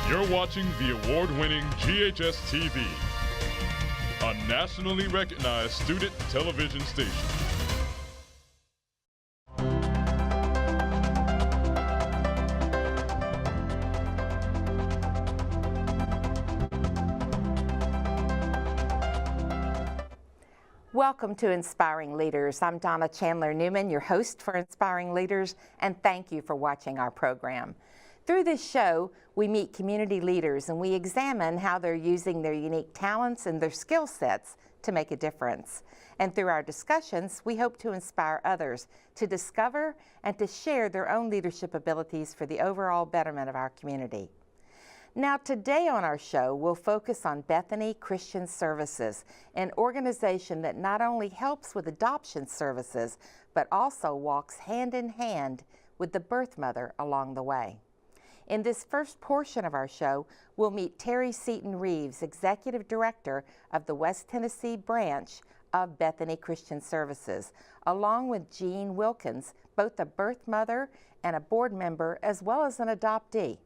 You're watching the award-winning GHS-TV, a nationally recognized student television station. Welcome to Inspiring Leaders. I'm Donna Chandler Newman, your host for Inspiring Leaders, and thank you for watching our program. Through this show, we meet community leaders and we examine how they're using their unique talents and their skill sets to make a difference. And through our discussions, we hope to inspire others to discover and to share their own leadership abilities for the overall betterment of our community. Now, today on our show, we'll focus on Bethany Christian Services, an organization that not only helps with adoption services, but also walks hand in hand with the birth mother along the way. In this first portion of our show, we'll meet Terry Seaton Reeves, Executive Director of the West Tennessee branch of Bethany Christian Services, along with Jean Wilkins, both a birth mother and a board member, as well as an adoptee.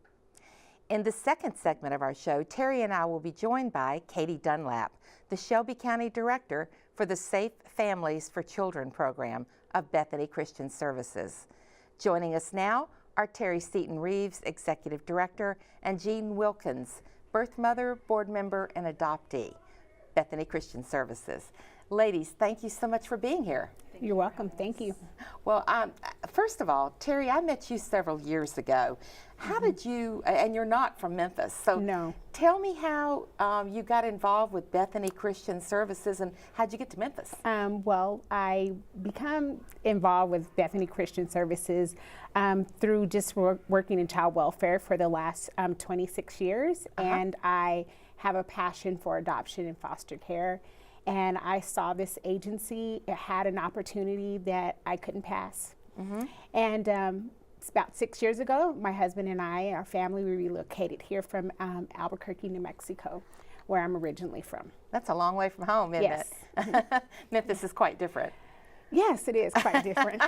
In the second segment of our show, Terry and I will be joined by Katie Dunlap, the Shelby County Director for the Safe Families for Children program of Bethany Christian Services. Joining us now are Terry Seaton Reeves, Executive Director, and Jean Wilkins, birth mother, board member, and adoptee, Bethany Christian Services. Ladies, thank you so much for being here. You're welcome. Thank you. Well, first of all, Terry, I met you several years ago. How did you, and you're not from Memphis, so No. Tell me how you got involved with Bethany Christian Services and how'd you get to Memphis? Well, I become involved with Bethany Christian Services through just working in child welfare for the last 26 years, and I have a passion for adoption and foster care. And I saw this agency, it had an opportunity that I couldn't pass. And it's about 6 years ago, my husband and I, our family, we relocated here from Albuquerque, New Mexico, where I'm originally from. That's a long way from home, isn't it? Memphis is quite different. Yes, it is quite different.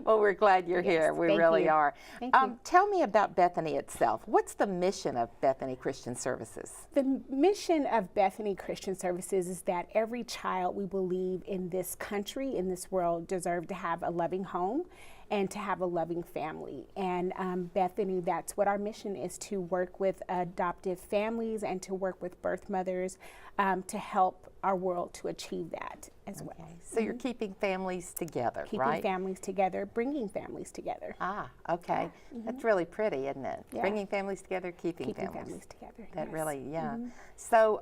Well, we're glad you're here. We really are. Thank you. Tell me about Bethany itself. What's the mission of Bethany Christian Services? The mission of Bethany Christian Services is that every child, we believe, in this country, in this world, deserve to have a loving home and to have a loving family. And Bethany, that's what our mission is, to work with adoptive families and to work with birth mothers to help our world to achieve that as well. So you're keeping families together, Keeping right? families together, bringing families together. Ah, okay. That's really pretty, isn't it? Yeah. Bringing families together, keeping families together. That yes. really, yeah. So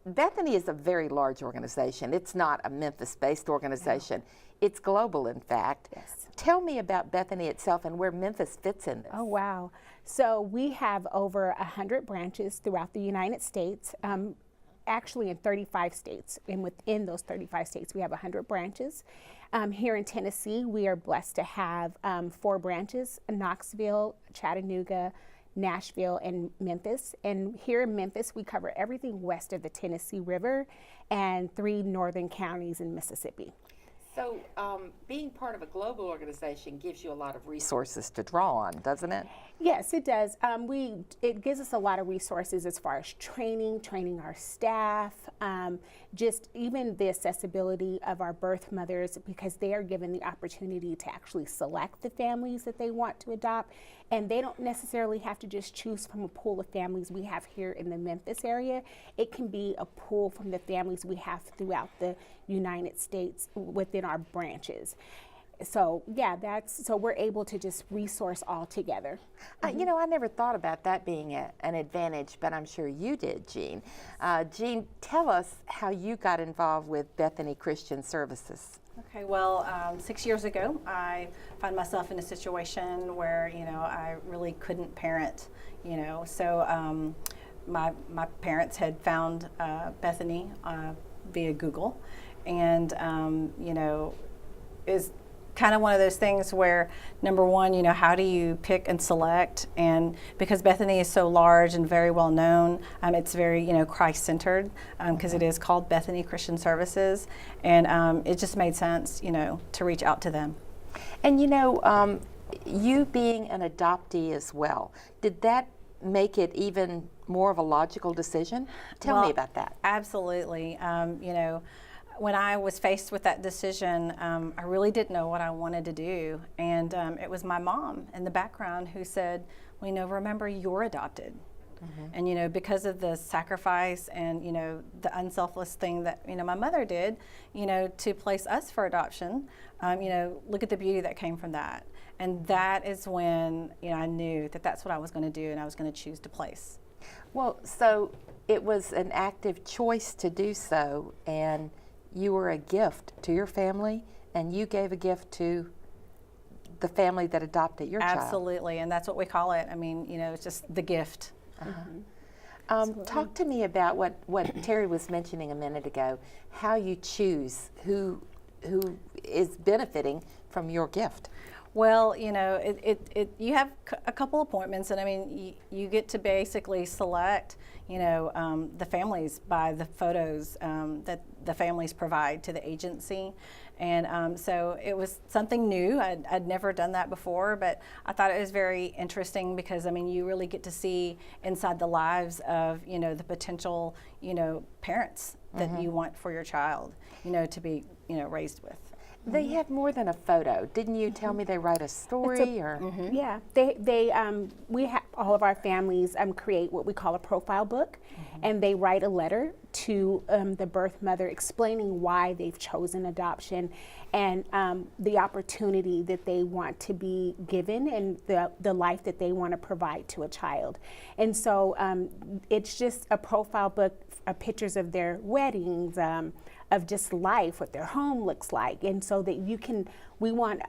Bethany is a very large organization. It's not a Memphis-based organization. No. It's global, in fact. Yes. Tell me about Bethany itself and where Memphis fits in this. Oh, wow. So we have over 100 branches throughout the United States, actually in 35 states. And within those 35 states, we have 100 branches. Here in Tennessee, we are blessed to have 4 branches: Knoxville, Chattanooga, Nashville, and Memphis. And here in Memphis, we cover everything west of the Tennessee River and 3 northern counties in Mississippi. So being part of a global organization gives you a lot of resources to draw on, doesn't it? Yes, it does. It gives us a lot of resources as far as training our staff, just even the accessibility of our birth mothers, because they are given the opportunity to actually select the families that they want to adopt, and they don't necessarily have to just choose from a pool of families we have here in the Memphis area. It can be a pool from the families we have throughout the United States within our branches. So yeah, so we're able to just resource all together. You know, I never thought about that being an advantage, but I'm sure you did, Jean. Jean, tell us how you got involved with Bethany Christian Services. Okay, well, 6 years ago, I found myself in a situation where, I really couldn't parent, so my parents had found Bethany via Google, and, is kind of one of those things where, number one, how do you pick and select? And because Bethany is so large and very well known, it's very, Christ-centered, because it is called Bethany Christian Services, and it just made sense, to reach out to them. And you being an adoptee as well, did that make it even more of a logical decision? Tell me about that. Absolutely. You know, when I was faced with that decision, I really didn't know what I wanted to do. And it was my mom in the background who said, well, you know, remember, you're adopted. And, you know, because of the sacrifice and, you know, the unselfless thing that, you know, my mother did, you know, to place us for adoption, you know, look at the beauty that came from that. And that is when, you know, I knew that that's what I was going to do, and I was going to choose to place. Well, so it was an active choice to do so, and you were a gift to your family, and you gave a gift to the family that adopted your child. Absolutely, and that's what we call it. I mean, you know, it's just the gift. Talk to me about what Terry was mentioning a minute ago, how you choose who is benefiting from your gift. Well, you know, you have a couple appointments, and I mean, you get to basically select, you know, the families by the photos that the families provide to the agency. And so it was something new. I'd never done that before, but I thought it was very interesting because, I mean, you really get to see inside the lives of, you know, the potential, you know, parents that you want for your child, you know, to be, you know, raised with. They have more than a photo. Didn't you tell me they write a story? Yeah, we have all of our families create what we call a profile book, and they write a letter to the birth mother explaining why they've chosen adoption and the opportunity that they want to be given and the life that they want to provide to a child. And so it's just a profile book of pictures of their weddings, of just life, what their home looks like. And so that we want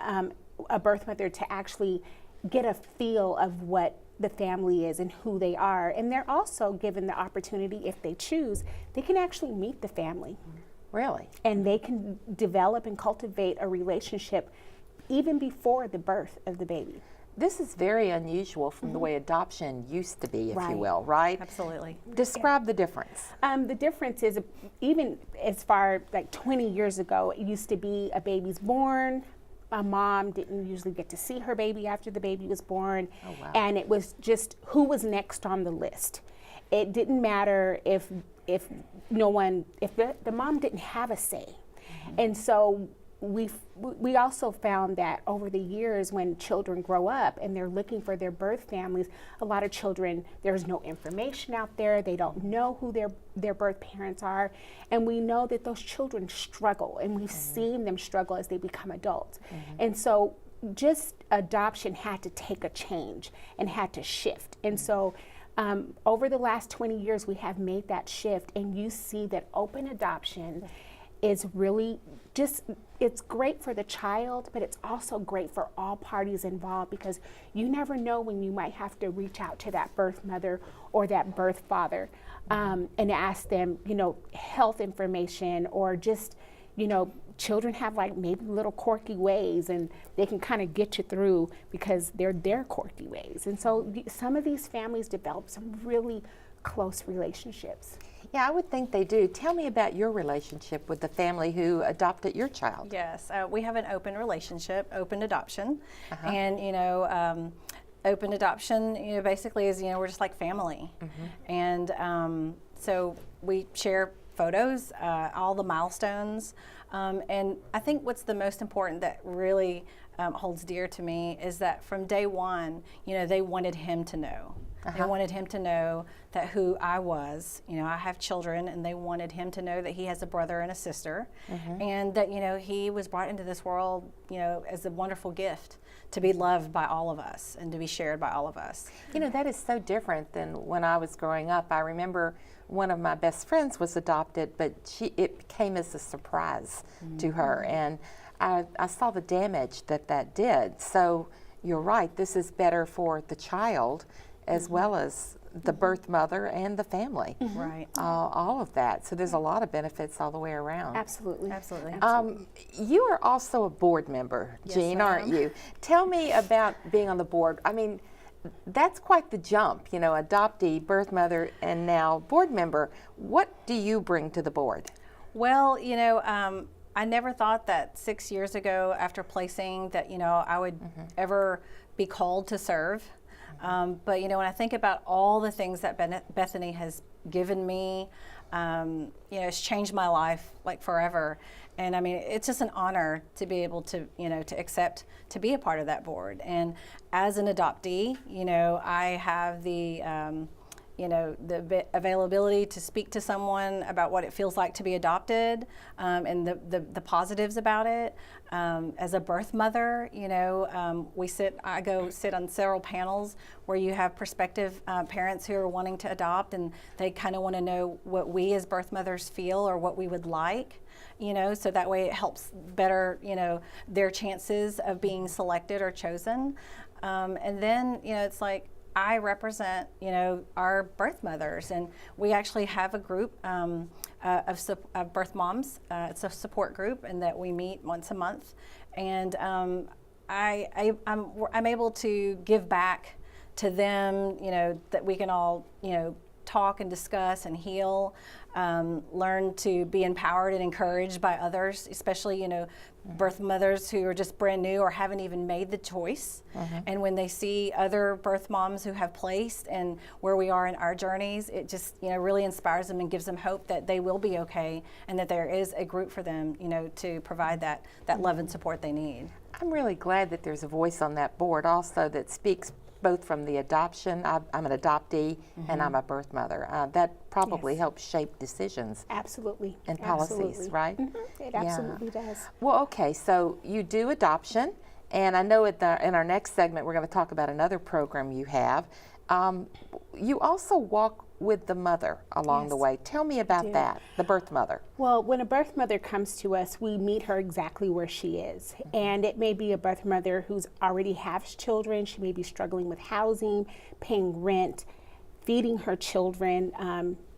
a birth mother to actually get a feel of what the family is and who they are. And they're also given the opportunity, if they choose, they can actually meet the family. Really? And they can develop and cultivate a relationship even before the birth of the baby. This is very unusual from the way adoption used to be, if you Right. will, right? Absolutely. Describe the difference. The difference is, even as far like 20 years ago, it used to be a baby's born, a mom didn't usually get to see her baby after the baby was born, and it was just who was next on the list. It didn't matter if the mom didn't have a say. And so we also found that over the years, when children grow up and they're looking for their birth families, a lot of children, there's no information out there. They don't know who their birth parents are. And we know that those children struggle, and we've seen them struggle as they become adults. And so just adoption had to take a change and had to shift. And so over the last 20 years, we have made that shift, and you see that open adoption is really just, it's great for the child, but it's also great for all parties involved, because you never know when you might have to reach out to that birth mother or that birth father and ask them, you know, health information, or just, you know, children have like maybe little quirky ways, and they can kind of get you through because they're their quirky ways. And so some of these families develop some really close relationships. Yeah, I would think they do. Tell me about your relationship with the family who adopted your child. Yes, we have an open relationship, open adoption, and you know, open adoption, you know, basically is, you know, we're just like family, and so we share photos, all the milestones, and I think what's the most important that really holds dear to me is that from day one, you know, they wanted him to know. They wanted him to know that who I was. You know, I have children, and they wanted him to know that he has a brother and a sister, and that, you know, he was brought into this world, you know, as a wonderful gift to be loved by all of us and to be shared by all of us. You know, that is so different than when I was growing up. I remember one of my best friends was adopted, but it came as a surprise to her, and I saw the damage that did. So you're right, this is better for the child as well as the birth mother and the family. Right. All of that. So there's a lot of benefits all the way around. Absolutely. Absolutely. You are also a board member, Jean, aren't you? Tell me about being on the board. I mean, that's quite the jump, you know, adoptee, birth mother, and now board member. What do you bring to the board? Well, you know, I never thought that 6 years ago, after placing, that, you know, I would ever be called to serve. But you know, when I think about all the things that Bethany has given me, you know, it's changed my life like forever. And I mean, it's just an honor to be able to, you know, to accept to be a part of that board. And as an adoptee, you know, I have the, you know, the availability to speak to someone about what it feels like to be adopted, and the positives about it. As a birth mother, you know, I go sit on several panels where you have prospective parents who are wanting to adopt, and they kind of want to know what we as birth mothers feel or what we would like, you know, so that way it helps better, you know, their chances of being selected or chosen. And then, you know, it's like, I represent, you know, our birth mothers, and we actually have a group of birth moms. It's a support group, and that we meet once a month. And I'm able to give back to them, you know, that we can all, you know, talk and discuss and heal, learn to be empowered and encouraged by others, especially, you know, birth mothers who are just brand new or haven't even made the choice. And when they see other birth moms who have placed and where we are in our journeys, it just, you know, really inspires them and gives them hope that they will be okay, and that there is a group for them, you know, to provide that love and support they need. I'm really glad that there's a voice on that board also that speaks both from the adoption, I'm an adoptee, and I'm a birth mother. That probably helps shape decisions. Absolutely. And policies, right? It absolutely does. Well, okay, so you do adoption, and I know in our next segment we're going to talk about another program you have. You also walk with the mother along the way. Tell me about that, the birth mother. Well, when a birth mother comes to us, we meet her exactly where she is. And it may be a birth mother who's already has children. She may be struggling with housing, paying rent, feeding her children,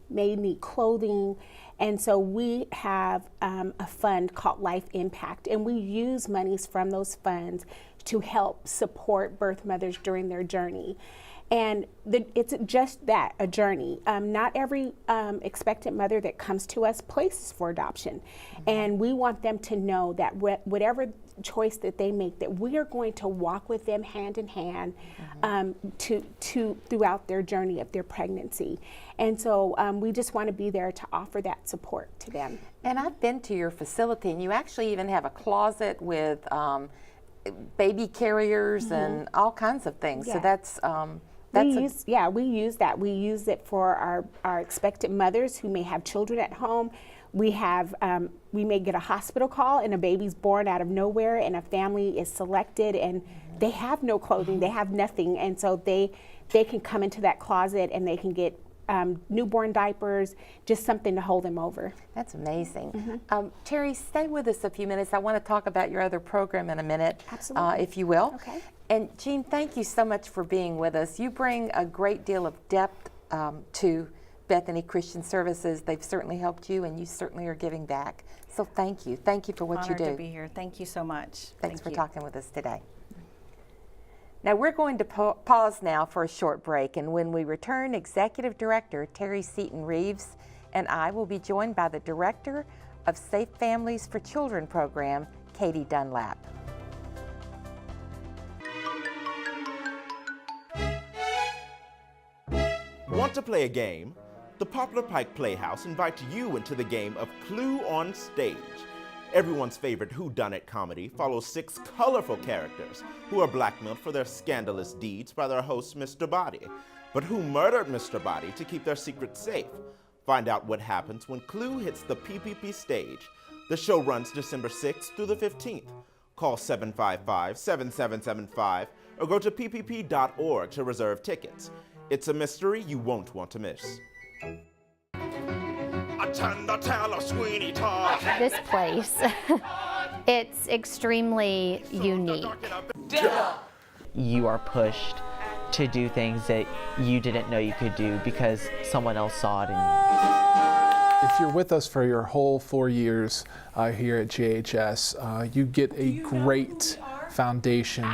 may need clothing. And so we have a fund called Life Impact, and we use monies from those funds to help support birth mothers during their journey. And it's just that, a journey. Not every expectant mother that comes to us places for adoption. And we want them to know that whatever choice that they make, that we are going to walk with them hand in hand throughout their journey of their pregnancy. And so we just want to be there to offer that support to them. And I've been to your facility, and you actually even have a closet with baby carriers and all kinds of things. So that's we use that. We use it for our expectant mothers who may have children at home. We have, we may get a hospital call and a baby's born out of nowhere, and a family is selected and they have no clothing, they have nothing, and so they can come into that closet and they can get newborn diapers, just something to hold them over. That's amazing. Terry, stay with us a few minutes. I want to talk about your other program in a minute, if you will. Okay. And Jean, thank you so much for being with us. You bring a great deal of depth to Bethany Christian Services. They've certainly helped you, and you certainly are giving back. So thank you. Thank you for what you do. Honored to be here. Thank you so much. Thanks for talking with us today. Now we're going to pause now for a short break, and when we return, Executive Director Terry Seaton-Reeves and I will be joined by the Director of Safe Families for Children program, Katie Dunlap. Want to play a game? The Poplar Pike Playhouse invites you into the game of Clue on Stage. Everyone's favorite whodunit comedy follows 6 colorful characters who are blackmailed for their scandalous deeds by their host, Mr. Body. But who murdered Mr. Body to keep their secret safe? Find out what happens when Clue hits the PPP stage. The show runs December 6th through the 15th. Call 755-7775 or go to ppp.org to reserve tickets. It's a mystery you won't want to miss. This place, it's extremely unique. You are pushed to do things that you didn't know you could do because someone else saw it in you. If you're with us for your whole 4 years here at GHS, you get a great foundation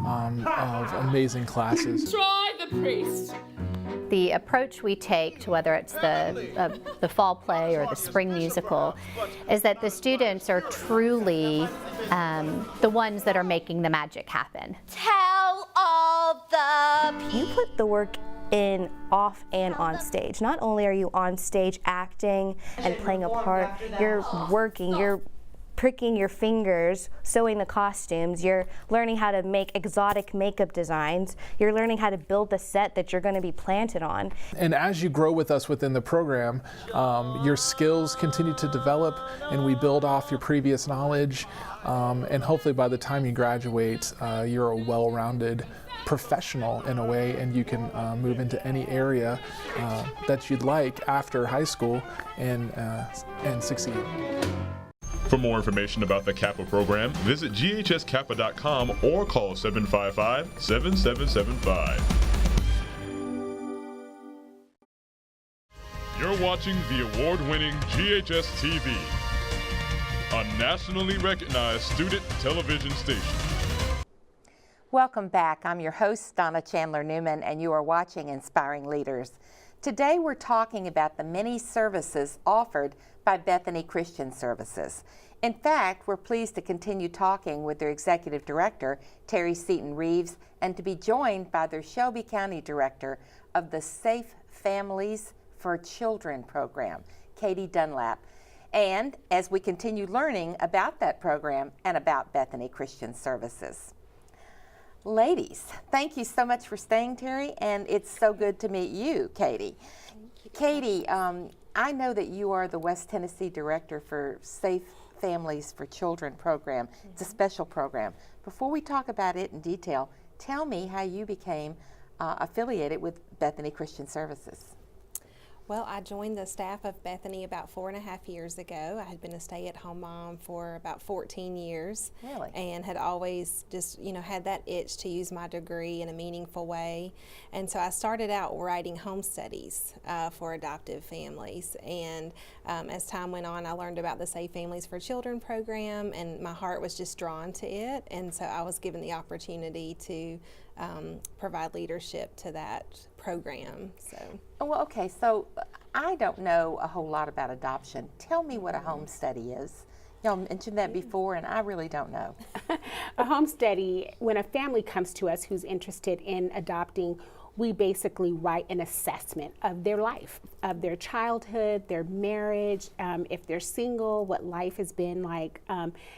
of amazing classes. Try the priest. The approach we take to whether it's the fall play or the spring musical is that the students are truly the ones that are making the magic happen. Tell all all the people. You put the work in off and on stage. Not only are you on stage acting and playing a part, you're working, you're pricking your fingers, sewing the costumes, you're learning how to make exotic makeup designs, you're learning how to build the set that you're going to be planted on. And as you grow with us within the program, your skills continue to develop and we build off your previous knowledge, and hopefully by the time you graduate, you're a well-rounded professional in a way, and you can move into any area that you'd like after high school and succeed. For more information about the Kappa program, visit ghskappa.com or call 755-7775. You're watching the award-winning GHS-TV, a nationally recognized student television station. Welcome back. I'm your host, Donna Chandler Newman, and you are watching Inspiring Leaders. Today we're talking about the many services offered by Bethany Christian Services. In fact, we're pleased to continue talking with their Executive Director, Terry Seaton Reeves, and to be joined by their Shelby County Director of the Safe Families for Children program, Katie Dunlap. And as we continue learning about that program and about Bethany Christian Services. Ladies, thank you so much for staying, Terry, and it's so good to meet you, Katie. Katie, I know that you are the West Tennessee Director for Safe Families for Children program. It's a special program. Before we talk about it in detail, tell me how you became affiliated with Bethany Christian Services. Well, I joined the staff of Bethany about 4.5 years ago. I had been a stay-at-home mom for about 14 years. Really? And had always just, had that itch to use my degree in a meaningful way. And so I started out writing home studies for adoptive families. And as time went on, I learned about the Safe Families for Children program, and my heart was just drawn to it. And so I was given the opportunity to provide leadership to that program. Well, okay, so I don't know a whole lot about adoption. Tell me what a home study is. Y'all mentioned that before, and I really don't know. A home study, when a family comes to us who's interested in adopting, we basically write an assessment of their life, of their childhood, their marriage, if they're single, what life has been like,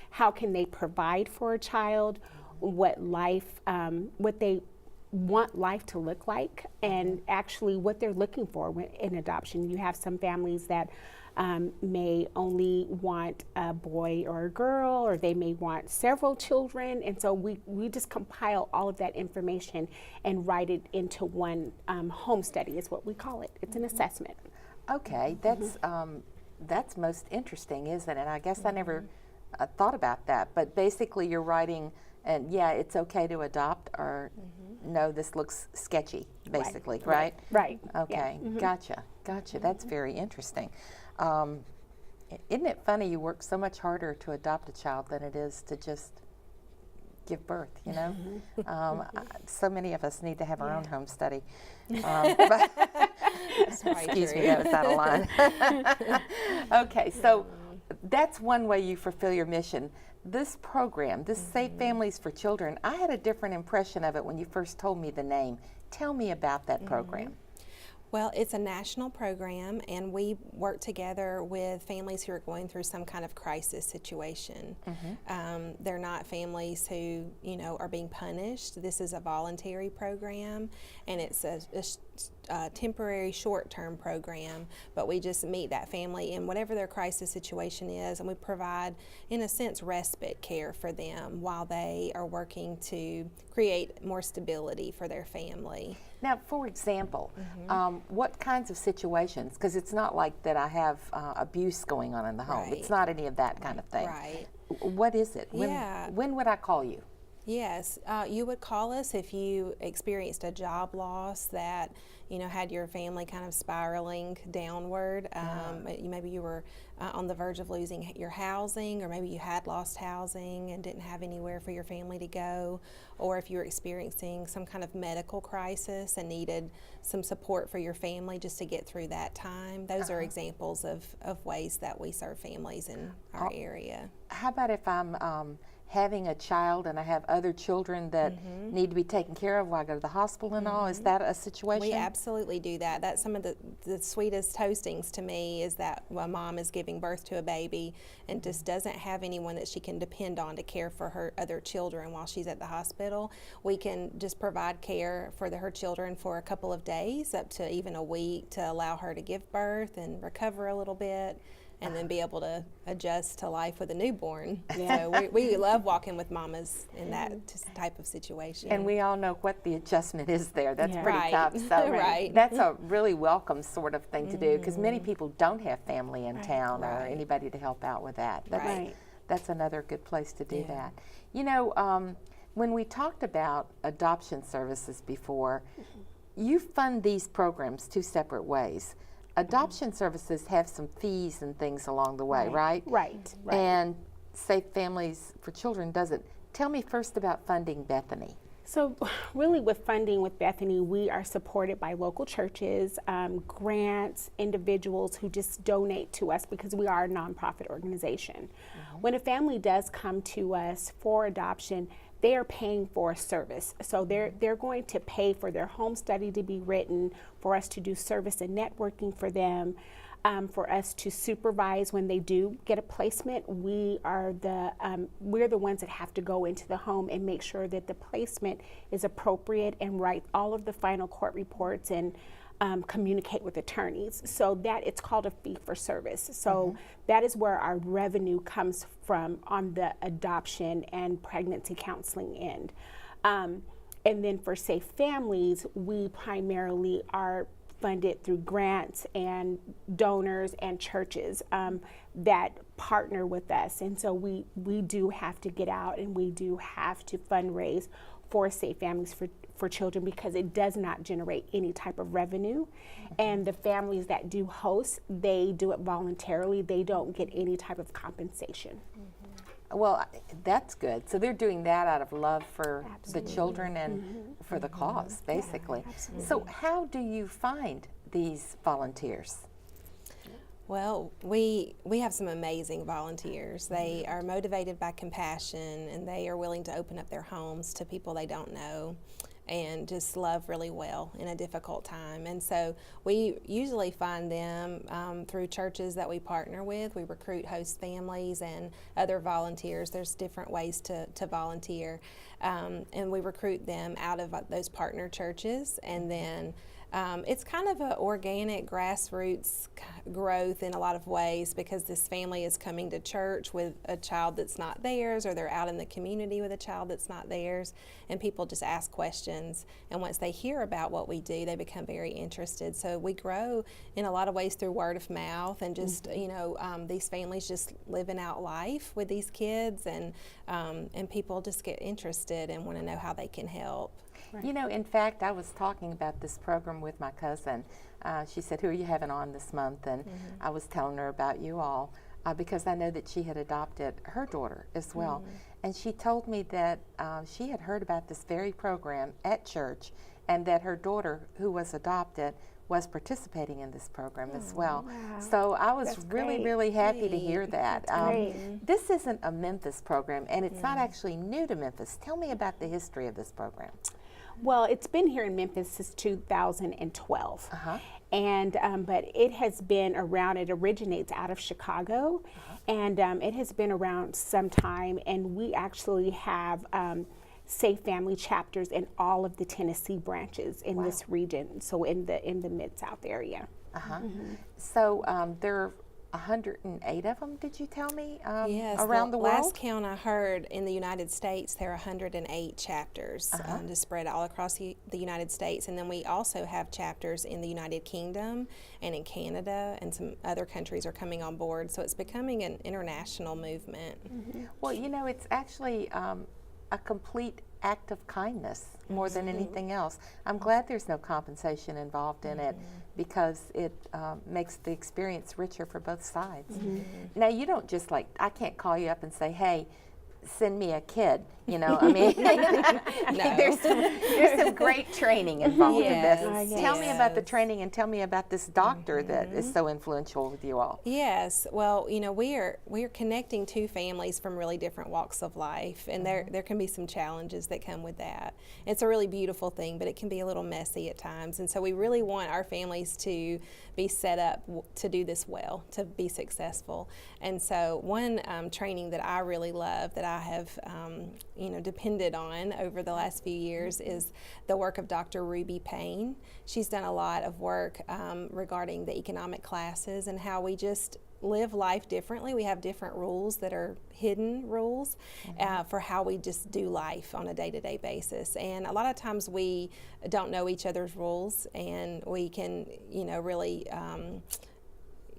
how can they provide for a child, what they want life to look like, and actually what they're looking for in adoption. You have some families that may only want a boy or a girl, or they may want several children, and so we just compile all of that information and write it into one home study is what we call it. It's an assessment. Okay, that's most interesting, isn't it? And I guess I never thought about that, but basically you're writing, and yeah, it's okay to adopt, or no, this looks sketchy, basically, right? Right. Okay, yeah. Gotcha. That's very interesting. Isn't it funny you work so much harder to adopt a child than it is to just give birth, so many of us need to have our own home study. But excuse me, that was out of line. Okay, so that's one way you fulfill your mission. This program, this Safe Families for Children, I had a different impression of it when you first told me the name. Tell me about that program. Well, it's a national program, and we work together with families who are going through some kind of crisis situation. They're not families who, are being punished. This is a voluntary program, and it's a temporary short-term program, but we just meet that family in whatever their crisis situation is, and we provide, in a sense, respite care for them while they are working to create more stability for their family. Now, for example, what kinds of situations, because it's not like that I have abuse going on in the home. Right. It's not any of that kind of thing. Right. What is it? When would I call you? Yes, you would call us if you experienced a job loss that, had your family kind of spiraling downward. Maybe you were on the verge of losing your housing, or maybe you had lost housing and didn't have anywhere for your family to go, or if you were experiencing some kind of medical crisis and needed some support for your family just to get through that time. Those are examples of ways that we serve families in our area. How about if I'm having a child and I have other children that need to be taken care of while I go to the hospital and all? Is that a situation? We absolutely do that. That's some of the sweetest hostings to me, is that a mom is giving birth to a baby and just doesn't have anyone that she can depend on to care for her other children while she's at the hospital. We can just provide care for her children for a couple of days, up to even a week, to allow her to give birth and recover a little bit, and then be able to adjust to life with a newborn. So we love walking with mamas in that type of situation. And we all know what the adjustment is there. That's pretty Right. tough. So Right. that's a really welcome sort of thing to do, because many people don't have family in town or Right. anybody to help out with that. Right. That's another good place to do that. You know, when we talked about adoption services before, you fund these programs two separate ways. Adoption services have some fees and things along the way, right? Right. And Safe Families for Children doesn't. Tell me first about funding Bethany. So really with funding with Bethany, we are supported by local churches, grants, individuals who just donate to us because we are a nonprofit organization. When a family does come to us for adoption, they are paying for a service. So they're going to pay for their home study to be written, for us to do service and networking for them, for us to supervise when they do get a placement. We're the ones that have to go into the home and make sure that the placement is appropriate and write all of the final court reports and communicate with attorneys. So that it's called a fee for service. So that is where our revenue comes from on the adoption and pregnancy counseling end. And then for Safe Families, we primarily are funded through grants and donors and churches that partner with us. And so we do have to get out and we do have to fundraise for Safe Families for Children, because it does not generate any type of revenue. And the families that do host, they do it voluntarily. They don't get any type of compensation. Well, that's good. So they're doing that out of love for the children and for the cause, basically. So how do you find these volunteers? Well, we have some amazing volunteers. They are motivated by compassion, and they are willing to open up their homes to people they don't know, and just love really well in a difficult time. And so we usually find them through churches that we partner with. We recruit host families and other volunteers. There's different ways to volunteer. And we recruit them out of those partner churches, and then it's kind of an organic grassroots growth in a lot of ways, because this family is coming to church with a child that's not theirs, or they're out in the community with a child that's not theirs, and people just ask questions, and once they hear about what we do, they become very interested. So we grow in a lot of ways through word of mouth, and just these families just living out life with these kids, and people just get interested and want to know how they can help. Right. You know, in fact, I was talking about this program with my cousin. She said, "Who are you having on this month?" And I was telling her about you all because I know that she had adopted her daughter as well. And she told me that she had heard about this very program at church, and that her daughter, who was adopted, was participating in this program as well. Wow. So I was That's really, great. really happy to hear that. This This isn't a Memphis program, and it's not actually new to Memphis. Tell me about the history of this program. Well, it's been here in Memphis since 2012. And but it has been around. It originates out of Chicago, and it has been around some time. And we actually have Safe Family chapters in all of the Tennessee branches in this region. So in the Mid-South area. So there are 108 of them, did you tell me, yes, around the world? Last count I heard, in the United States, there are 108 chapters just spread all across the United States. And then we also have chapters in the United Kingdom and in Canada, and some other countries are coming on board. So it's becoming an international movement. Well, you know, it's actually a complete act of kindness more than anything else. I'm glad there's no compensation involved in it, because it makes the experience richer for both sides. Now, you don't just I can't call you up and say, "Hey, send me a kid, you know, I mean, there's some great training involved in this. Tell me about the training and tell me about this doctor that is so influential with you all. Yes, well, you know, we are connecting two families from really different walks of life, and there can be some challenges that come with that. It's a really beautiful thing, but it can be a little messy at times, and so we really want our families to be set up to do this well, to be successful. And so one training that I really love, that I have you know, depended on over the last few years, is the work of Dr. Ruby Payne. She's done a lot of work regarding the economic classes and how we just live life differently. We have different rules that are hidden rules for how we just do life on a day-to-day basis. And a lot of times we don't know each other's rules, and we can, you know, really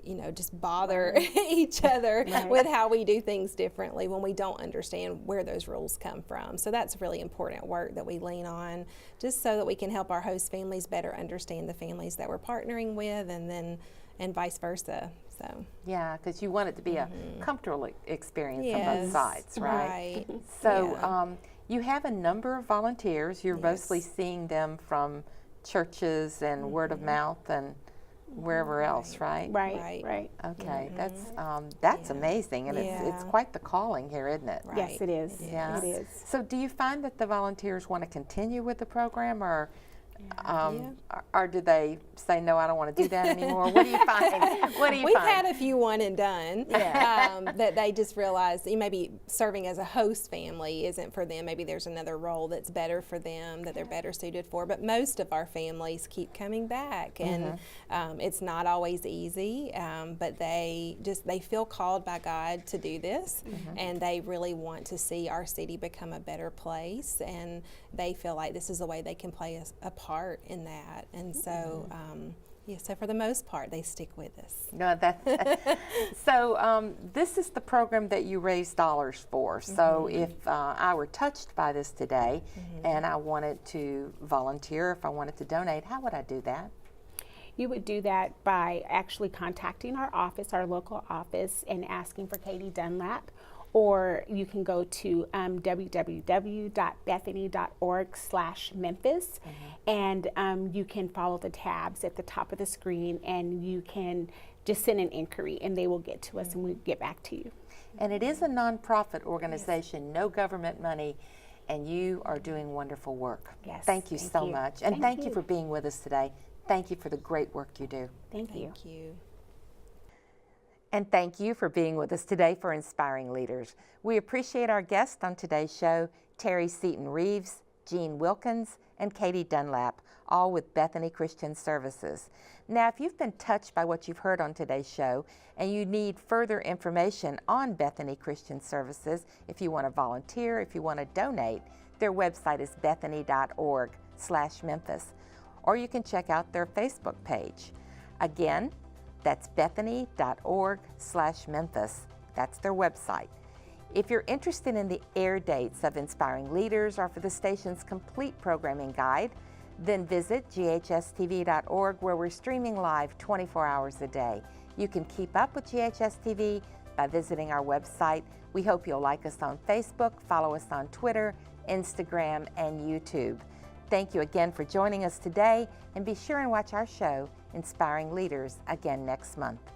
you know, just bother each other with how we do things differently when we don't understand where those rules come from. So that's really important work that we lean on, just so that we can help our host families better understand the families that we're partnering with, and vice versa. So yeah, because you want it to be a comfortable experience on both sides, right? So you have a number of volunteers. You're mostly seeing them from churches and word of mouth and wherever else, right? Right. Okay, that's amazing, and it's quite the calling here, isn't it? Yes, it is. Yeah. It is. So do you find that the volunteers want to continue with the program, or or do they say, no, I don't want to do that anymore? What do you find? We've had a few one and done that they just realize that maybe serving as a host family isn't for them. Maybe there's another role that's better for them, that they're better suited for. But most of our families keep coming back, and it's not always easy, but they feel called by God to do this, and they really want to see our city become a better place, and they feel like this is the way they can play a part in that. And so so for the most part, they stick with us. No, that's so. This is the program that you raise dollars for. So if I were touched by this today, and I wanted to volunteer, if I wanted to donate, how would I do that? You would do that by actually contacting our office, our local office, and asking for Katie Dunlap. Or you can go to www.bethany.org/Memphis, and you can follow the tabs at the top of the screen, and you can just send an inquiry, and they will get to us, and we'll get back to you. And it is a nonprofit organization, no government money, and you are doing wonderful work. Yes. Thank you so much. And thank you for being with us today. Thank you for the great work you do. Thank you. Thank you. And thank you for being with us today for Inspiring Leaders. We appreciate our guests on today's show, Terry Seaton-Reeves, Jean Wilkins, and Katie Dunlap, all with Bethany Christian Services. Now, if you've been touched by what you've heard on today's show and you need further information on Bethany Christian Services, if you want to volunteer, if you want to donate, their website is bethany.org/Memphis, or you can check out their Facebook page. Again, that's bethany.org/Memphis. That's their website. If you're interested in the air dates of Inspiring Leaders or for the station's complete programming guide, then visit GHS-TV.org, where we're streaming live 24 hours a day. You can keep up with GHS-TV by visiting our website. We hope you'll like us on Facebook, follow us on Twitter, Instagram, and YouTube. Thank you again for joining us today, and be sure and watch our show, Inspiring Leaders, again next month.